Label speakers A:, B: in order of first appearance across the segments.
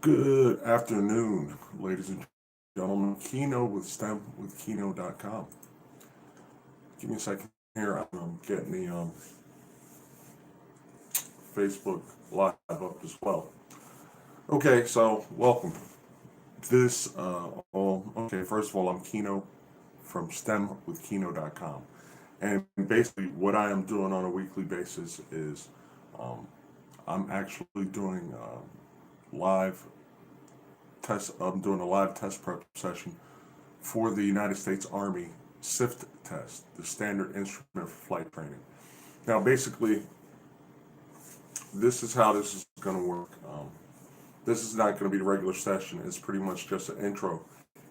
A: Good afternoon, ladies and gentlemen. Kino with STEM with Kino.com. Give me a second here. I'm getting the Facebook Live up as well. Okay, so welcome. First of all, I'm Kino from STEM with Kino.com. And basically, what I am doing on a weekly basis is I'm actually doing live I'm doing a live test prep session for the United States Army SIFT test, the Standard Instrument for Flight Training. Now, basically, this is how this is going to work. This is not going to be the regular session. It's pretty much just an intro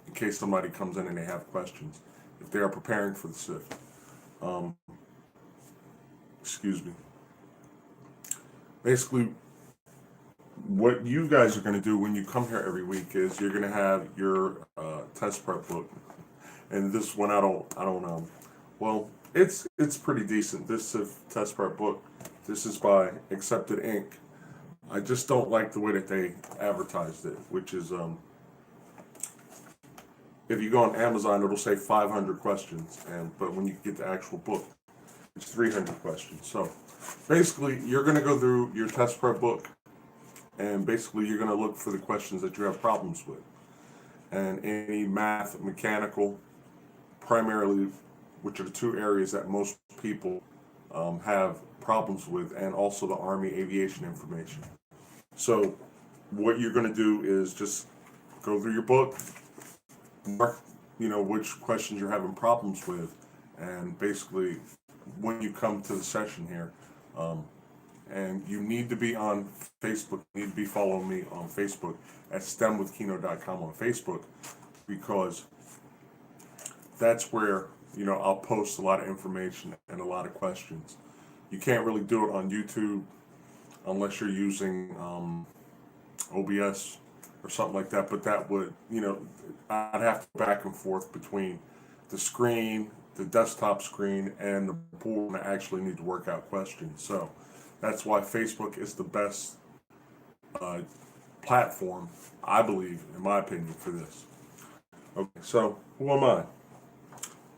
A: in case somebody comes in and they have questions, if they are preparing for the SIFT. Excuse me. Basically, what you guys are going to do when you come here every week is you're going to have your test prep book, and this one I don't know. Well, it's pretty decent. This test prep book. This is by Accepted Inc. I just don't like the way that they advertised it, which is if you go on Amazon, it'll say 500 questions, but when you get the actual book, it's 300 questions. So basically, you're going to go through your test prep book. And basically, you're going to look for the questions that you have problems with. And any math, mechanical, primarily, which are the two areas that most people have problems with, and also the Army aviation information. So what you're going to do is just go through your book, mark, which questions you're having problems with, and basically, when you come to the session here, and you need to be on Facebook. You need to be following me on Facebook at stemwithkino.com on Facebook, because that's where I'll post a lot of information and a lot of questions. You can't really do it on YouTube unless you're using OBS or something like that. But that would I'd have to go back and forth between the screen, the desktop screen, and the board, and I actually need to work out questions. So that's why Facebook is the best platform, I believe, in my opinion, for this. Okay, so who am I?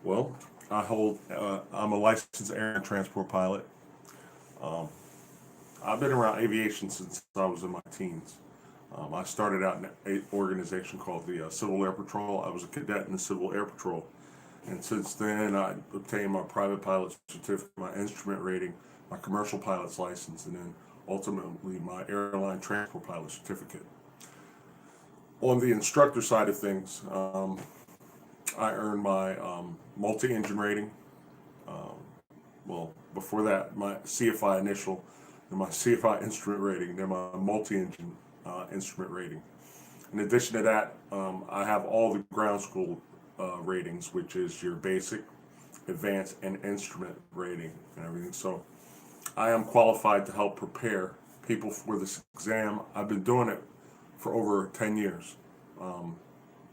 A: Well, I'm a licensed air and transport pilot. I've been around aviation since I was in my teens. I started out in an organization called the Civil Air Patrol. I was a cadet in the Civil Air Patrol. And since then, I obtained my private pilot certificate, my instrument rating, my commercial pilot's license, and then ultimately my airline transport pilot certificate. On the instructor side of things, I earned my multi-engine rating. Before that, my CFI initial, then my CFI instrument rating, then my multi-engine instrument rating. In addition to that, I have all the ground school ratings, which is your basic, advanced, and instrument rating and everything. So I am qualified to help prepare people for this exam. I've been doing it for over 10 years.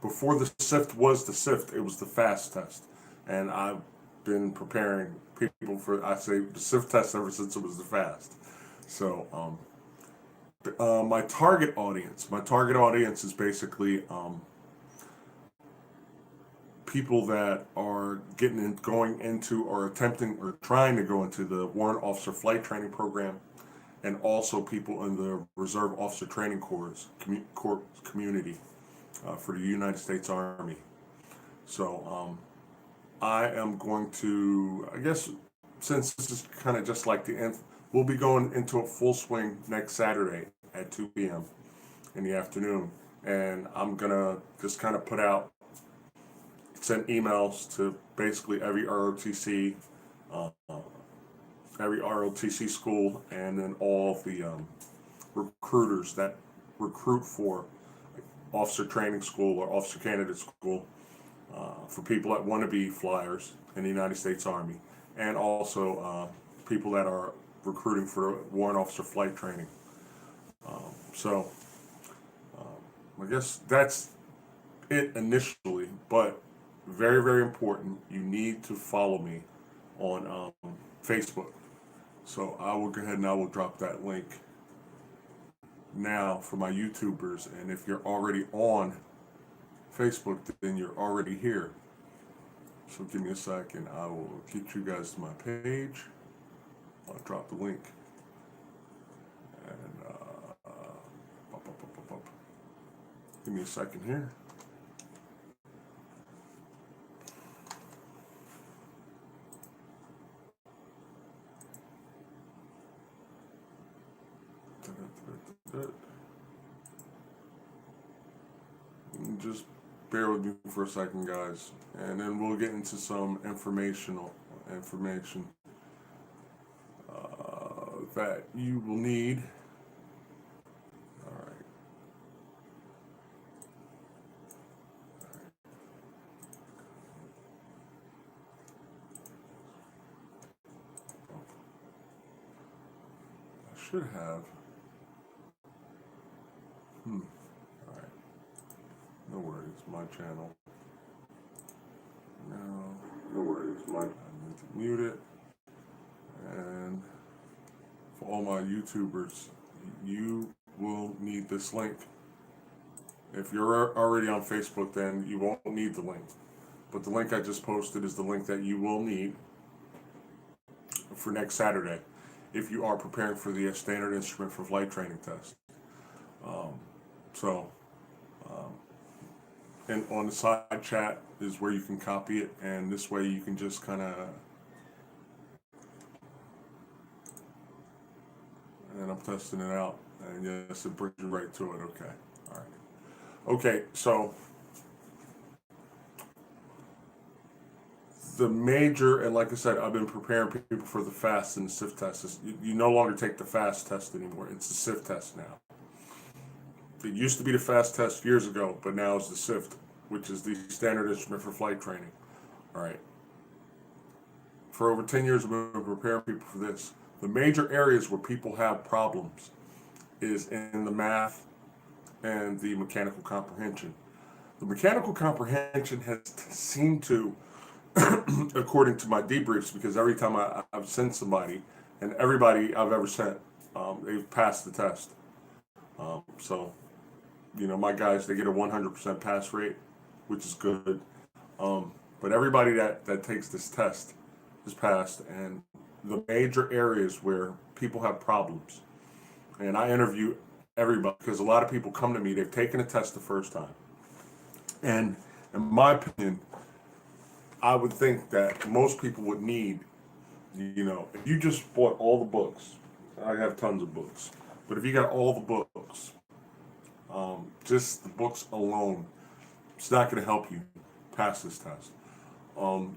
A: Before the SIFT was the SIFT, it was the FAST test. And I've been preparing people for, I say, the SIFT test ever since it was the FAST. So my target audience is basically people that are going into or attempting or trying to go into the Warrant Officer Flight Training Program, and also people in the Reserve Officer Training Corps community for the United States Army. So I am going to, I guess, since this is kind of just like the end, we'll be going into a full swing next Saturday at 2 p.m. in the afternoon, and I'm going to just kind of send emails to basically every ROTC school, and then all of the recruiters that recruit for officer training school or officer candidate school, for people that want to be flyers in the United States Army, and also people that are recruiting for warrant officer flight training. So I guess that's it initially, but very, very important, you need to follow me on Facebook. So I will go ahead and I will drop that link now for my YouTubers, and if you're already on Facebook, then you're already here. So give me a second. I will get you guys to my page. I'll drop the link. And give me a second here. Just bear with me for a second, guys, and then we'll get into some information that you will need. All right. I should have. All right. No worries, my channel. No worries, I need to mute it. And for all my YouTubers, you will need this link. If you're already on Facebook, then you won't need the link. But the link I just posted is the link that you will need for next Saturday if you are preparing for the standard instrument for flight training test. And on the side chat is where you can copy it, and this way you can just kind of, and I'm testing it out, and yes, it brings you right to it. Okay, all right. Okay, so the major, and like I said, I've been preparing people for the FAST and the SIFT test. You no longer take the FAST test anymore. It's the SIFT test now. It used to be the FAST test years ago, but now it's the SIFT, which is the standard instrument for flight training. All right. For over 10 years, I've been preparing people for this. The major areas where people have problems is in the math and the mechanical comprehension. The mechanical comprehension has seemed to, according to my debriefs, because every time I've sent somebody, and everybody I've ever sent, they've passed the test. So, my guys, they get a 100% pass rate, which is good. But everybody that takes this test is passed, and the major areas where people have problems, and I interview everybody because a lot of people come to me, they've taken a test the first time. And in my opinion, I would think that most people would need, if you just bought all the books, I have tons of books, but if you got all the books, just the books alone, it's not going to help you pass this test.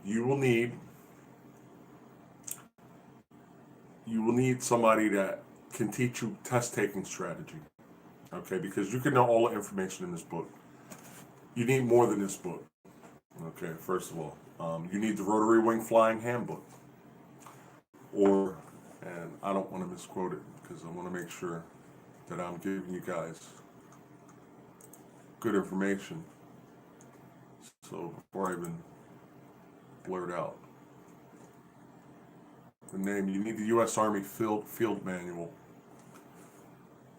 A: You will need somebody that can teach you test taking strategy. Okay, because you can know all the information in this book. You need more than this book. Okay, first of all, you need the Rotary Wing Flying Handbook. And I don't want to misquote it because I want to make sure that I'm giving you guys good information. So before I even blurt out the name, you need the U.S. Army Field Manual,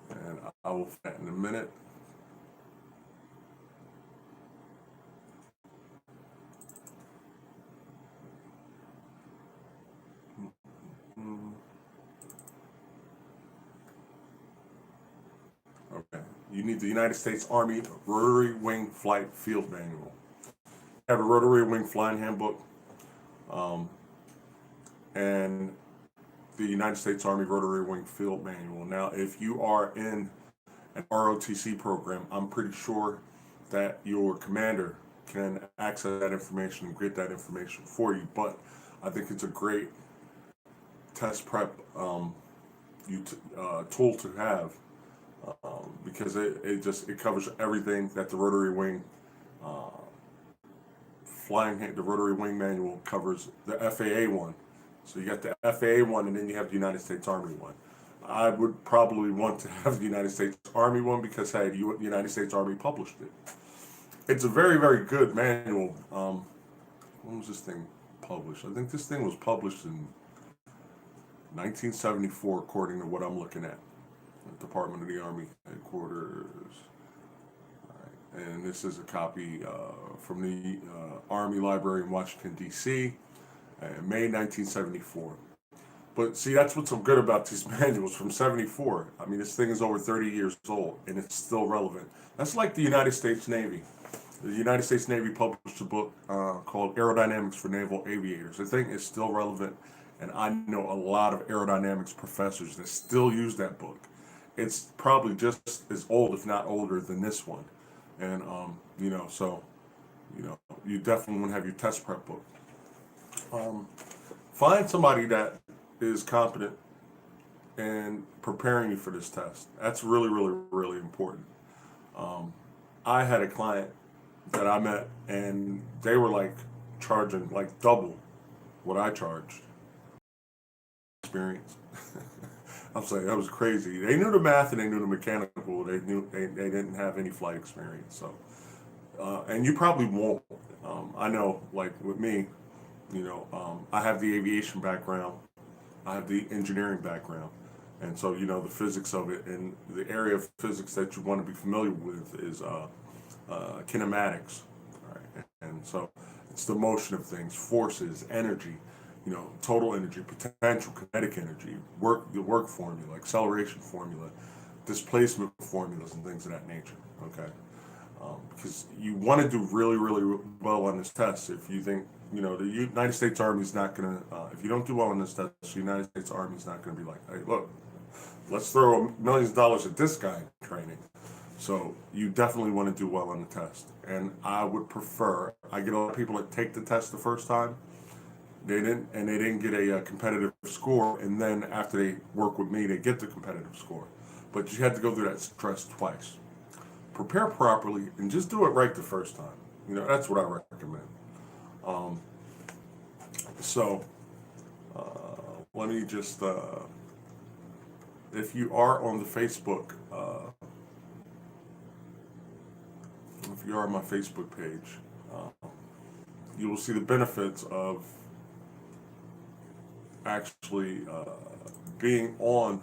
A: and I will find that in a minute. Okay, you need the United States Army Rotary Wing Flight Field Manual. You have a Rotary Wing Flying Handbook, and the United States Army Rotary Wing Field Manual. Now, if you are in an ROTC program, I'm pretty sure that your commander can access that information and get that information for you. But I think it's a great test prep tool to have, because it covers everything that the Rotary Wing the Rotary Wing Manual covers. The FAA one. So you got the FAA one, and then you have the United States Army one. I would probably want to have the United States Army one because, hey, the United States Army published it. It's a very, very good manual. When was this thing published? I think this thing was published in 1974, according to what I'm looking at. Department of the Army headquarters. And this is a copy from the Army Library in Washington, D.C., May 1974. But see, that's what's so good about these manuals from 74. I mean, this thing is over 30 years old, and it's still relevant. That's like the United States Navy. The United States Navy published a book called Aerodynamics for Naval Aviators. The thing is still relevant, and I know a lot of aerodynamics professors that still use that book. It's probably just as old, if not older, than this one. And, so, you definitely want to have your test prep book. Find somebody that is competent in preparing you for this test. That's really, really, really important. I had a client that I met, and they were like charging like double what I charged. Experience. I'm saying that was crazy. They knew the math and they knew the mechanical. They knew they didn't have any flight experience. So, and you probably won't. I know, like with me, I have the aviation background, I have the engineering background, and so the physics of it, and the area of physics that you want to be familiar with is kinematics, all right? And so it's the motion of things, forces, energy, total energy, potential, kinetic energy, the work formula, acceleration formula, displacement formulas, and things of that nature. Okay, because you want to do really, really well on this test. If you think the United States Army is not going to, if you don't do well on this test, the United States Army is not going to be like, hey, look, let's throw millions of dollars at this guy in training. So you definitely want to do well on the test. And I would prefer, I get a lot of people that take the test the first time, they didn't get a competitive score, and then after they work with me, they get the competitive score. But you had to go through that stress twice. Prepare properly and just do it right the first time. That's what I recommend. So let me just, if you are on the Facebook, if you are on my Facebook page, you will see the benefits of actually being on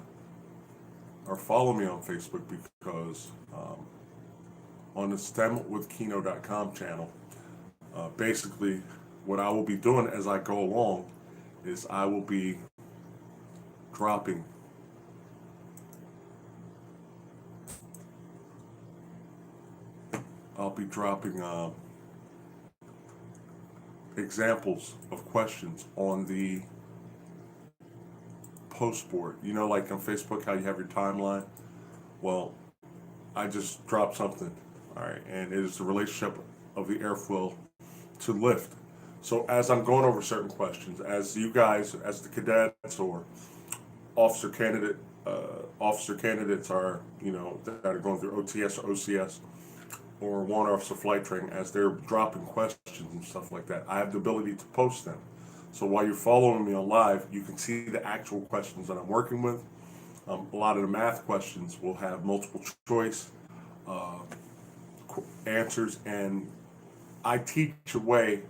A: or follow me on Facebook, because on the STEMwithKino.com channel, basically what I will be doing as I go along is I will be dropping examples of questions on the post board. Like on Facebook, how you have your timeline. Well, I just dropped something, all right, and it is the relationship of the airfoil to lift. So as I'm going over certain questions, as you guys, as the cadets or officer candidates are, that are going through OTS or OCS or one officer flight training, as they're dropping questions and stuff like that, I have the ability to post them. So while you're following me on live, you can see the actual questions that I'm working with. A lot of the math questions will have multiple choice answers, and I teach a way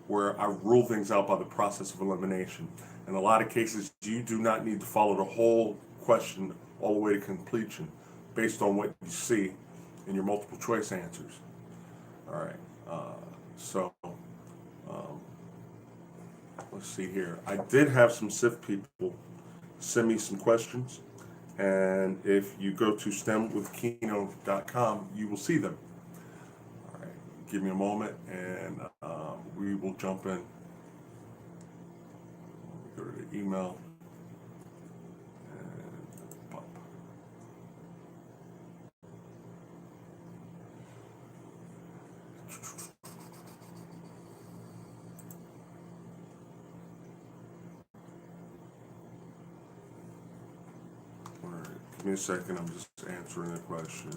A: where I rule things out by the process of elimination. In a lot of cases, you do not need to follow the whole question all the way to completion based on what you see in your multiple choice answers. All right, so let's see here. I did have some SIFT people send me some questions, and if you go to STEMwithKino.com, you will see them. All right, give me a moment, and we will jump in. Go to the email. And pop. All right, give me a second. I'm just answering the question.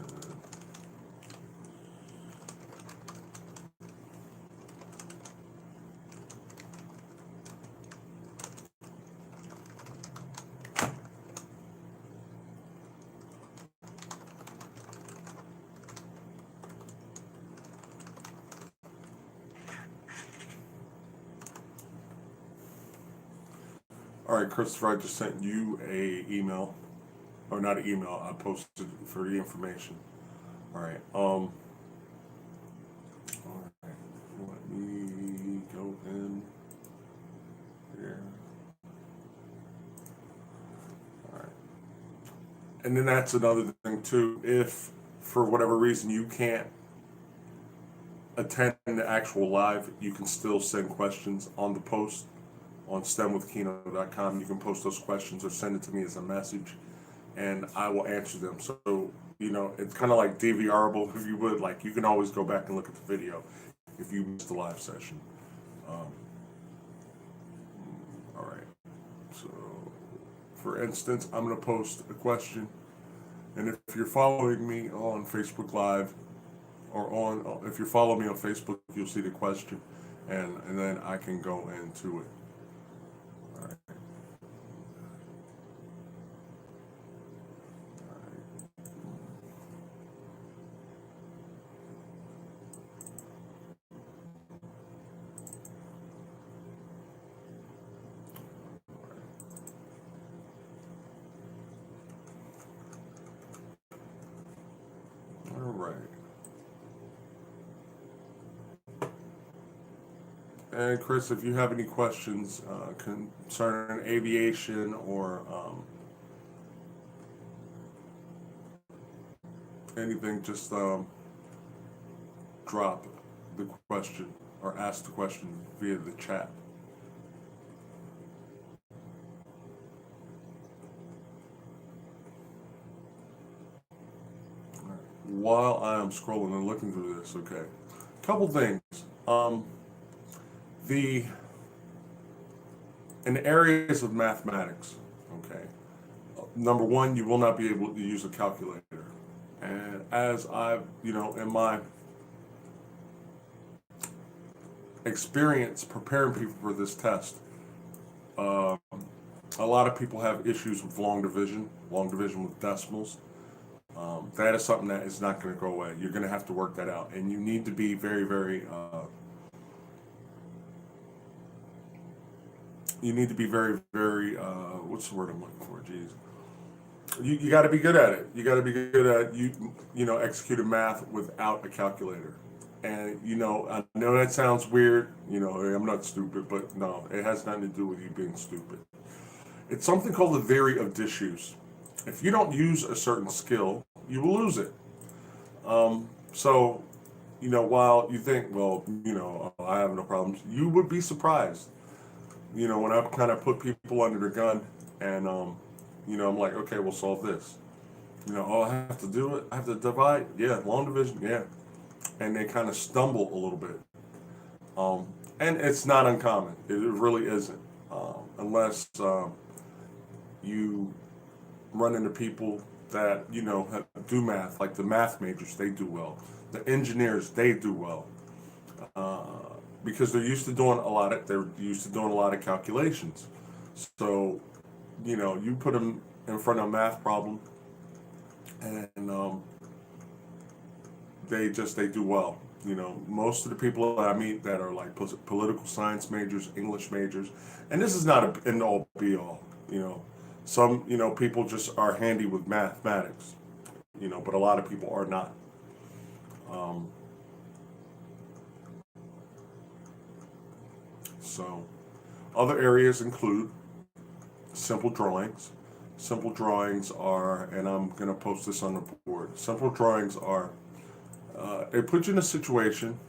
A: All right, Christopher, I just sent you a email. or not an email. I posted for the information. All right. All right. Let me go in here. All right. And then that's another thing too. If for whatever reason you can't attend the actual live, you can still send questions on the post on stemwithkeno.com. You can post those questions or send it to me as a message, and I will answer them. So, it's kind of like DVRable, if you would. Like, you can always go back and look at the video if you missed the live session. Um, all right. So, for instance, I'm going to post a question, and if you're following me on Facebook Live, or if you follow me on Facebook, you'll see the question, and then I can go into it. All right. All right. And Chris, if you have any questions concerning aviation or anything, just drop the question or ask the question via the chat. While I am scrolling and looking through this, okay, couple things. The in areas of mathematics, okay, number one, you will not be able to use a calculator. And as I've, in my experience preparing people for this test, a lot of people have issues with long division with decimals. That is something that is not going to go away. You're going to have to work that out, and you need to be very, very. You need to be very, very. What's the word I'm looking for? Jeez. You got to be good at it. You got to be good at executing math without a calculator. And I know that sounds weird. I'm not stupid, but no, it has nothing to do with you being stupid. It's something called the theory of disuse. If you don't use a certain skill, you will lose it. So, while you think, well, I have no problems, you would be surprised. When I kind of put people under the gun and, I'm like, okay, we'll solve this. I have to do it. I have to divide. Yeah, long division. Yeah. And they kind of stumble a little bit. And it's not uncommon. It really isn't. Unless you run into people that, do math, like the math majors, they do well. The engineers, they do well. Because they're used to doing a lot of calculations. So, you put them in front of a math problem and they do well. Most of the people that I meet that are like political science majors, English majors, and this is not an end all be all. Some people just are handy with mathematics. But a lot of people are not. So, other areas include simple drawings. Simple drawings are, and I'm going to post this on the board. Simple drawings are, it puts you in a situation,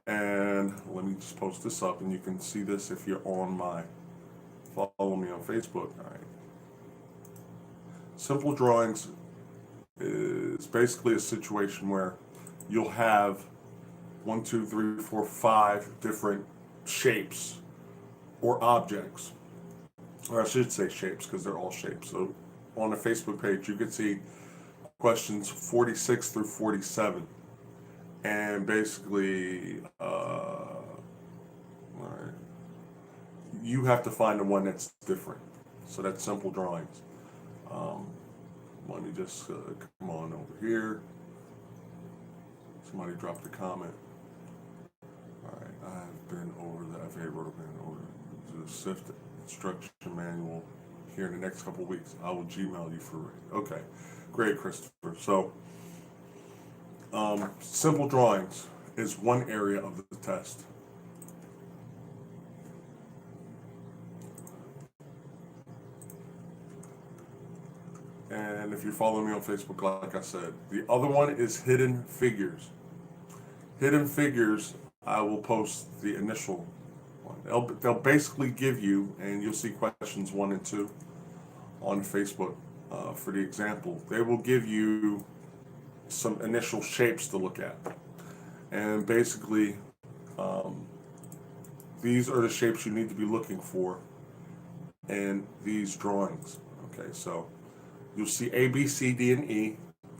A: and let me just post this up, and you can see this if you're follow me on Facebook. All right. Simple drawings is basically a situation where you'll have 1, 2, 3, 4, 5 different shapes or objects, or I should say shapes because they're all shapes. So on the Facebook page, you can see questions 46 through 47, and basically, you have to find the one that's different. So that's simple drawings. Let me just come on over here. Somebody dropped a comment. All right, I've been over the FAA wrote been over the SIFT instruction manual. here in the next couple of weeks. I will Gmail you for it. Okay, great, Christopher. So, simple drawings is one area of the test. And if you're following me on Facebook, like I said, the other one is hidden figures. Hidden figures, I will post the initial one. They'll basically give you, and you'll see questions 1 and 2 on Facebook for the example. They will give you some initial shapes to look at. And basically, these are the shapes you need to be looking for in these drawings. Okay, so you'll see A, B, C, D, and E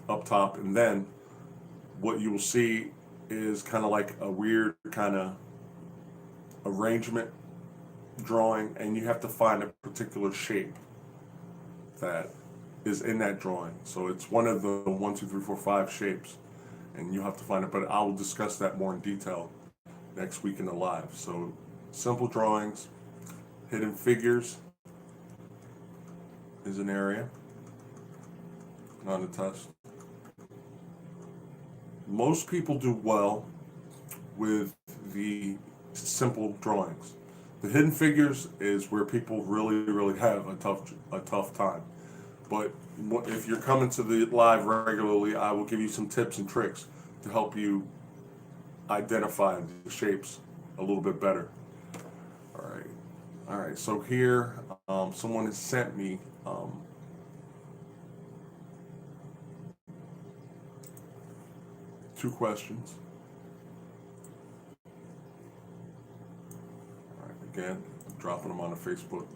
A: up top, and then what you will see is kind of like a weird kind of arrangement drawing, and you have to find a particular shape that is in that drawing. So it's one of the 1, 2, 3, 4, 5 shapes, and you have to find it. But I will discuss that more in detail next week in the live. So simple drawings, hidden figures is an area on the test. Most people do well with the simple drawings. The hidden figures is where people really have a tough time. But if you're coming to the live regularly, I will give you some tips and tricks to help you identify the shapes a little bit better. All right. So here, someone has sent me 2 questions. All right, again, I'm dropping them on the Facebook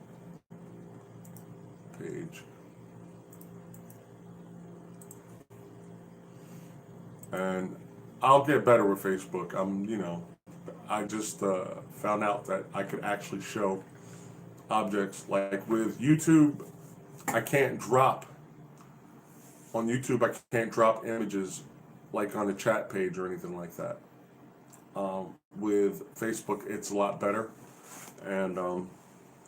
A: page. And I'll get better with Facebook. I just found out that I could actually show objects. Like with YouTube, I can't drop images like on a chat page or anything like that. With Facebook, it's a lot better, and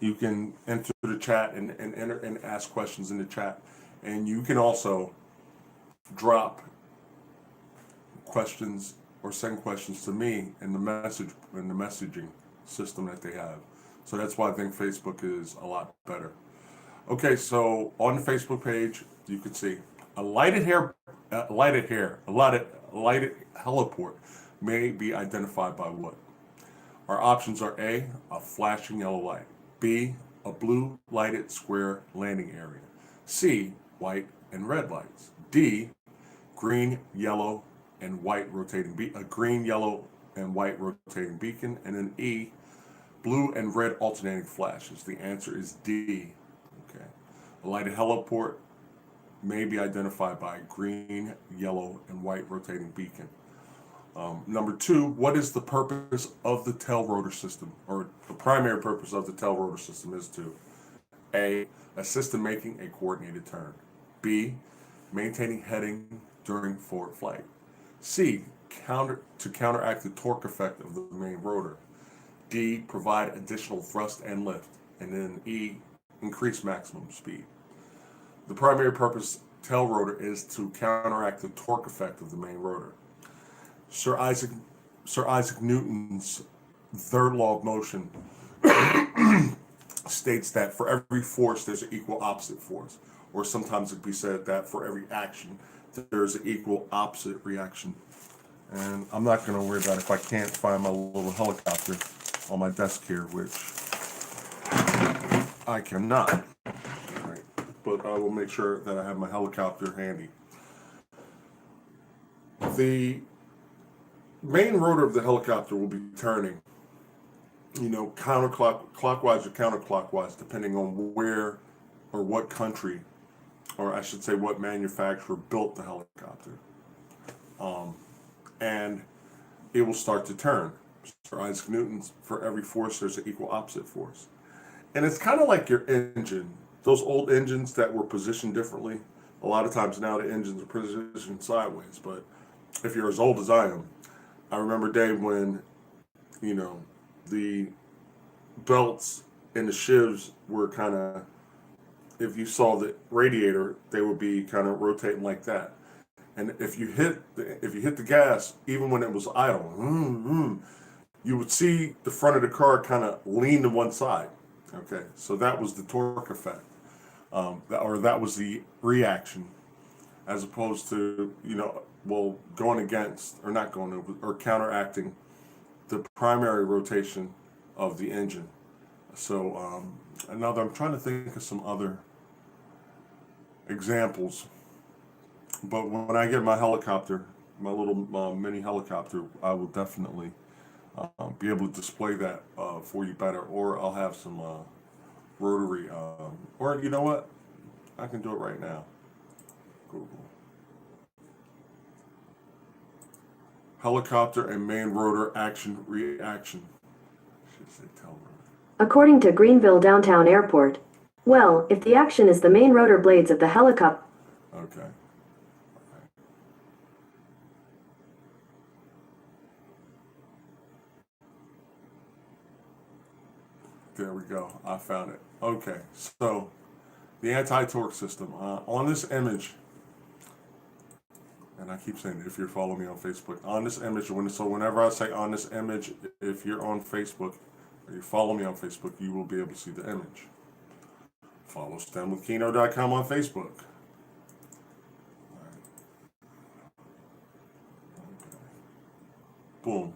A: you can enter the chat and enter and ask questions in the chat, and you can also drop questions or send questions to me in the messaging system that they have. So that's why I think Facebook is a lot better. Okay, so on the Facebook page, you can see a lighted heliport may be identified by what? Our options are A, a flashing yellow light; B, a blue lighted square landing area; C, white and red lights; D, green, yellow, and white rotating green, yellow, and white rotating beacon; and then E, blue and red alternating flashes. The answer is D. Okay, a lighted heliport may be identified by green, yellow, and white rotating beacon. Number 2, what is the purpose of the tail rotor system? Or the primary purpose of the tail rotor system is to A, assist in making a coordinated turn; B, maintaining heading during forward flight; C, counteract the torque effect of the main rotor; D, provide additional thrust and lift; and then E, increase maximum speed. The primary purpose tail rotor is to counteract the torque effect of the main rotor. Sir Isaac Newton's third law of motion states that for every force there's an equal opposite force, or sometimes it be said that for every action there's an equal opposite reaction. And I'm not going to worry about if I can't find my little helicopter on my desk here, which I cannot. All right. But I will make sure that I have my helicopter handy. The main rotor of the helicopter will be turning, clockwise or counterclockwise, depending on where or what country, or I should say what manufacturer built the helicopter. And it will start to turn. Sir Isaac Newton's, for every force, there's an equal opposite force. And it's kind of like your engine. Those old engines that were positioned differently, a lot of times now the engines are positioned sideways. But if you're as old as I am, I remember a day when, the belts and the shivs were kind of if you saw the radiator, they would be kind of rotating like that. And if you hit the gas, even when it was idle, you would see the front of the car kind of lean to one side. Okay, so that was the torque effect, that was the reaction, as opposed to going against or not going over or counteracting the primary rotation of the engine. So another, I'm trying to think of some other examples, but when I get my helicopter, my little mini helicopter, I will definitely be able to display that for you better, or I'll have some rotary, or you know what, I can do it right now. Google helicopter and main rotor action reaction. Should say tail rotor.
B: According to Greenville Downtown Airport, well, if the action is the main rotor blades of the helicopter.
A: Okay. There we go. I found it. Okay, so the anti-torque system on this image, and I keep saying it, if you're following me on Facebook, on this image, so whenever I say on this image, if you're on Facebook or you follow me on Facebook, you will be able to see the image. Follow STEMwithKeno.com on Facebook. Boom.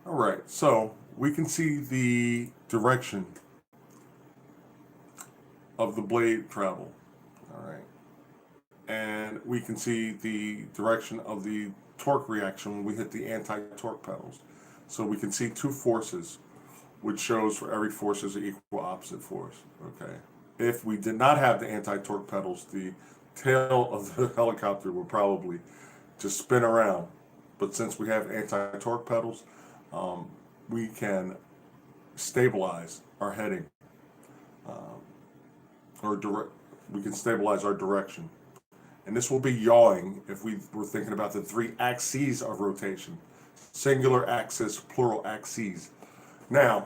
A: All right, so we can see the direction of the blade travel. All right. And we can see the direction of the torque reaction when we hit the anti-torque pedals. So we can see two forces, which shows for every force is an equal opposite force. Okay. If we did not have the anti-torque pedals, the tail of the helicopter would probably just spin around. But since we have anti-torque pedals, we can stabilize our heading, we can stabilize our direction. And this will be yawing if we were thinking about the three axes of rotation: singular axis, plural axes. Now,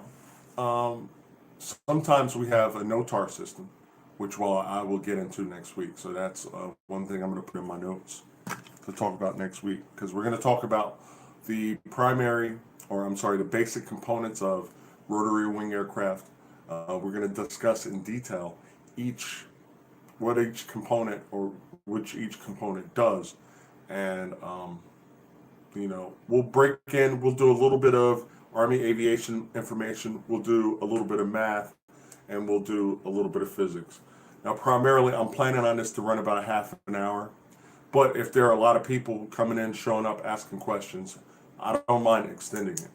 A: sometimes we have a NOTAR system, which I will get into next week. So that's one thing I'm going to put in my notes to talk about next week, because we're going to talk about the the basic components of rotary wing aircraft. We're going to discuss in detail what each component or which each component does, and we'll do a little bit of Army aviation information, we'll do a little bit of math, and we'll do a little bit of physics. Now, primarily, I'm planning on this to run about a half an hour, but if there are a lot of people coming in, showing up, asking questions, I don't mind extending it.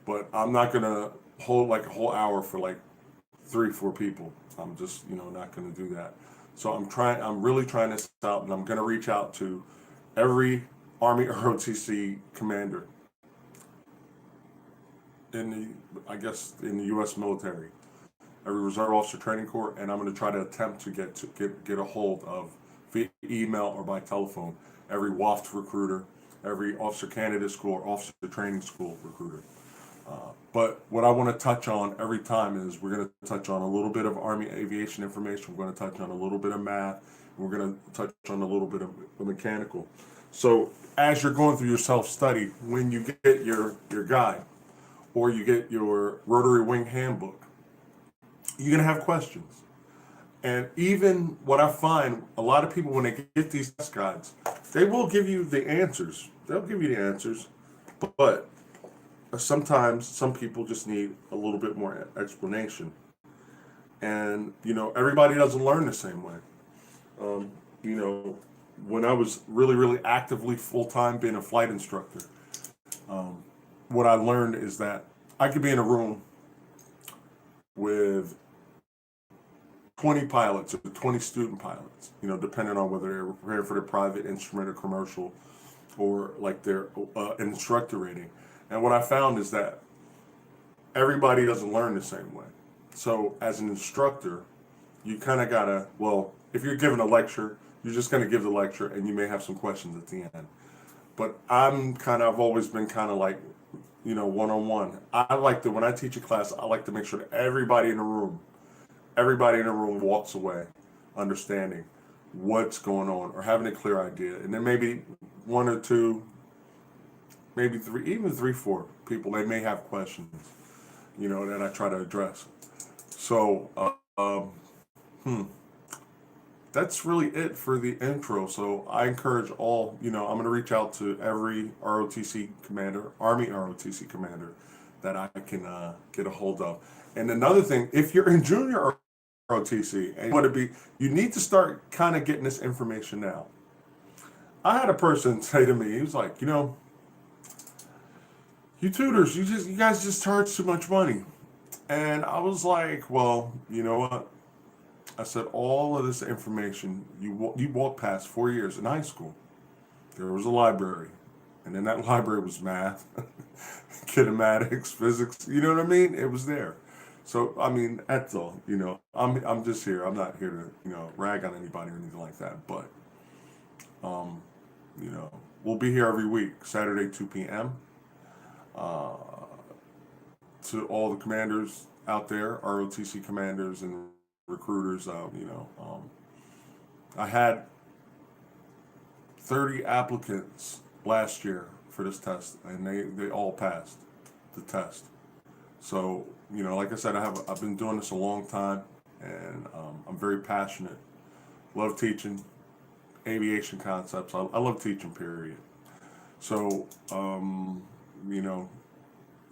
A: But I'm not going to hold like a whole hour for like 3-4 people. I'm just, not going to do that. So I'm really trying this out, and I'm going to reach out to every Army ROTC commander in the U.S. military, every Reserve Officer Training Corps, and I'm going to try to attempt to get a hold of, via email or by telephone, every WAFT recruiter, every Officer Candidate School or Officer Training School recruiter. But what I want to touch on every time is we're going to touch on a little bit of Army aviation information. We're going to touch on a little bit of math. And we're going to touch on a little bit of mechanical. So as you're going through your self-study, when you get your guide or you get your rotary wing handbook, you're going to have questions. And even what I find, a lot of people, when they get these test guides, they will give you the answers. They'll give you the answers, but sometimes some people just need a little bit more explanation. And, everybody doesn't learn the same way. When I was really, really actively full-time being a flight instructor, what I learned is that I could be in a room with 20 pilots or 20 student pilots, depending on whether they're prepared for their private instrument or commercial or like their instructor rating. And what I found is that everybody doesn't learn the same way. So as an instructor, you kind of gotta, if you're giving a lecture, you're just gonna give the lecture and you may have some questions at the end. But I've always been kind of like, one-on-one. When I teach a class, I like to make sure that everybody in the room everybody in the room walks away understanding what's going on or having a clear idea. And then maybe one or two, maybe three, even three, four people, they may have questions, that I try to address. So, that's really it for the intro. So I encourage all, I'm going to reach out to every ROTC commander, Army ROTC commander that I can get a hold of. And another thing, if you're in junior ROTC and you want to be, you need to start kind of getting this information now. I had a person say to me, he was like, you tutors, you guys just charge too much money. And I was like, well, you know what? I said, all of this information, you walk past 4 years in high school. There was a library. And in that library was math, kinematics, physics. You know what I mean? It was there. So, I mean, that's all. I'm just here. I'm not here to, rag on anybody or anything like that. But, we'll be here every week, Saturday, 2 p.m. To all the commanders out there, ROTC commanders and recruiters, I had 30 applicants last year for this test, and they all passed the test. So, like I said, I've been doing this a long time, and I'm very passionate. Love teaching aviation concepts. I love teaching, period. So,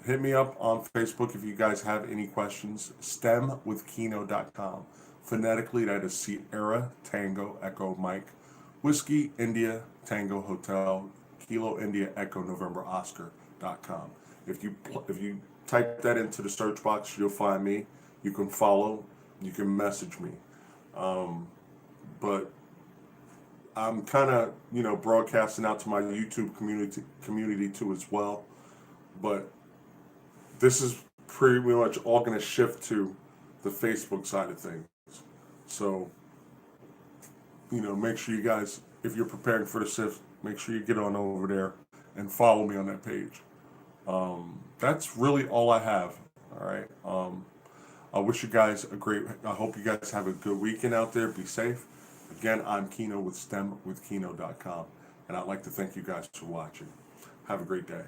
A: hit me up on Facebook if you guys have any questions. STEMwithKino.com. Phonetically, that is Sierra Tango Echo Mike Whiskey India Tango Hotel Kilo India Echo November Oscar.com. If you type that into the search box, you'll find me. You can follow. You can message me. But I'm kind of broadcasting out to my YouTube community too as well. But this is pretty much all going to shift to the Facebook side of things. So, make sure you guys, if you're preparing for the SIFT, make sure you get on over there and follow me on that page. That's really all I have. All right. I wish you guys I hope you guys have a good weekend out there. Be safe. Again, I'm Kino with STEMwithKino.com. And I'd like to thank you guys for watching. Have a great day.